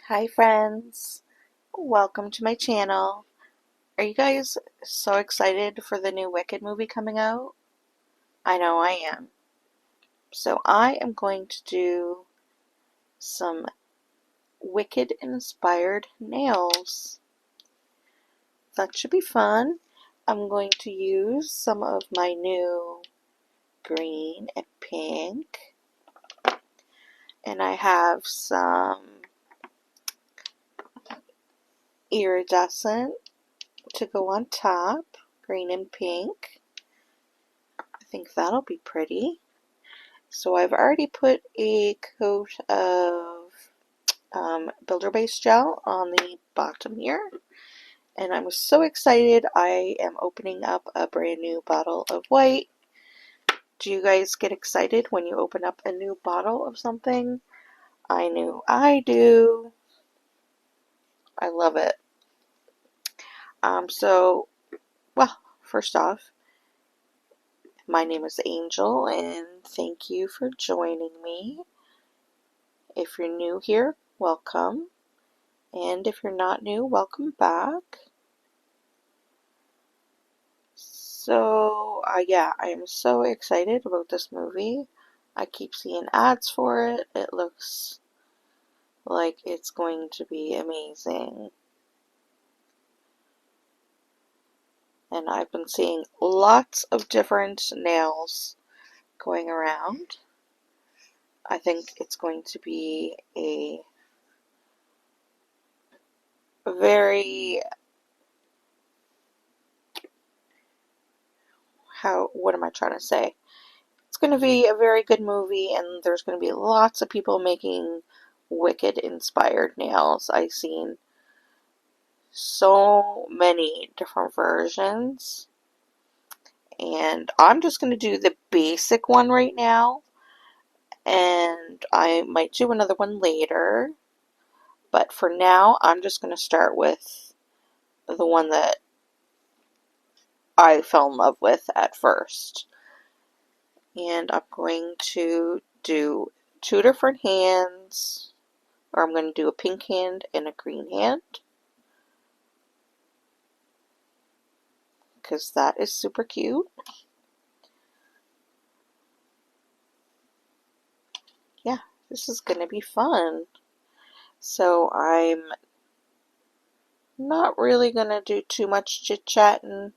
Hi friends, welcome to my channel. Are you guys so excited for the new Wicked movie coming out? I know I am. So I am going to do some Wicked inspired nails. That should be fun. I'm going to use some of my new green and pink. And I have some iridescent to go on top, green and pink. I think that'll be pretty. So I've already put a coat of Builder Base Gel on the bottom here. And I'm so excited. I am opening up a brand new bottle of white. Do you guys get excited when you open up a new bottle of something? I know I do. I love it. Well, first off, my name is Angel, and thank you for joining me. If you're new here, welcome. And if you're not new, welcome back. So, yeah, I am so excited about this movie. I keep seeing ads for it. It looks like it's going to be amazing. And I've been seeing lots of different nails going around. I think it's going to be a very, what am I trying to say? It's going to be a very good movie, and there's going to be lots of people making Wicked inspired nails. I've seen so many different versions, and I'm just going to do the basic one right now, and I might do another one later, but for now I'm just going to start with the one that I fell in love with at first. And I'm going to do two different hands, or I'm going to do a pink hand and a green hand, because that is super cute. Yeah, this is going to be fun. So I'm not really going to do too much chit-chatting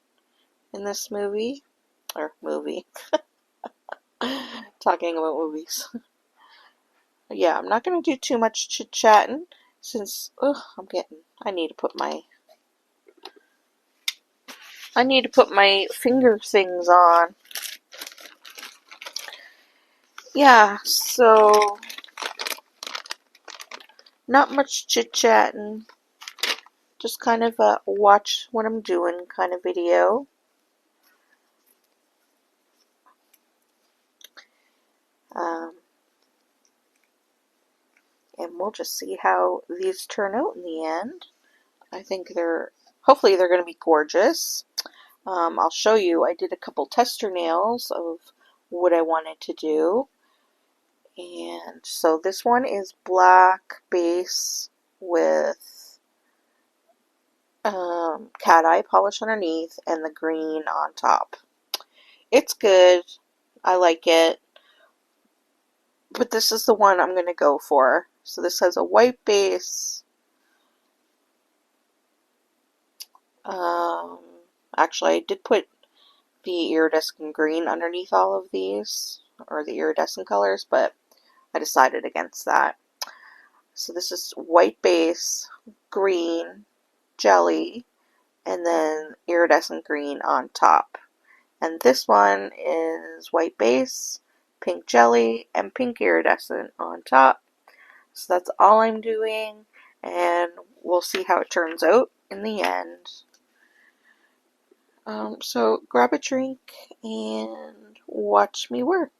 in this movie. Talking about movies. Yeah, I'm not going to do too much chit-chatting since, I need to put my finger things on. Yeah, so not much chit-chatting. Just kind of a watch what I'm doing kind of video. And we'll just see how these turn out in the end. I think hopefully they're going to be gorgeous. I'll show you, I did a couple tester nails of what I wanted to do. And so this one is black base with cat eye polish underneath and the green on top. It's good. I like it. But this is the one I'm going to go for. So this has a white base. Actually, I did put the iridescent green underneath all of these, or the iridescent colors, but I decided against that. So this is white base, green, jelly, and then iridescent green on top. And this one is white base, pink jelly, and pink iridescent on top. So that's all I'm doing, and we'll see how it turns out in the end. So grab a drink and watch me work.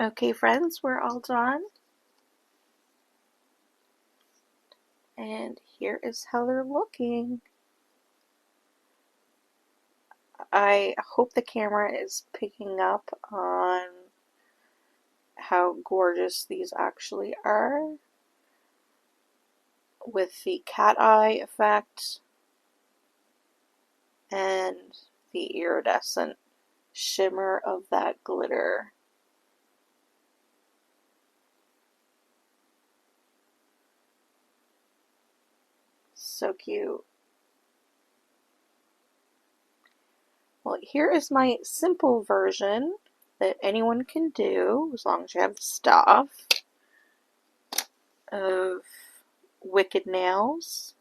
Okay, friends, we're all done. And here is how they're looking. I hope the camera is picking up on how gorgeous these actually are with the cat eye effect and the iridescent shimmer of that glitter. So cute. Well, here is my simple version that anyone can do as long as you have stuff of Wicked nails.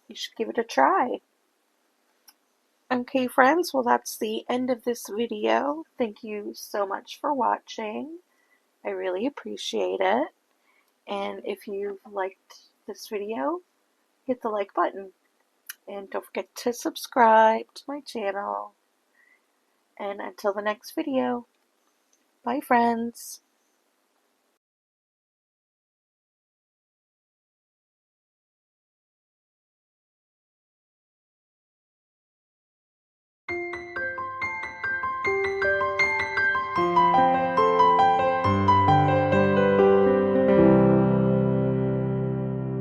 You should give it a try. Okay, friends, well, that's the end of this video. Thank you so much for watching. I really appreciate it. And if you've liked this video, hit the like button. And don't forget to subscribe to my channel. And until the next video, bye, friends.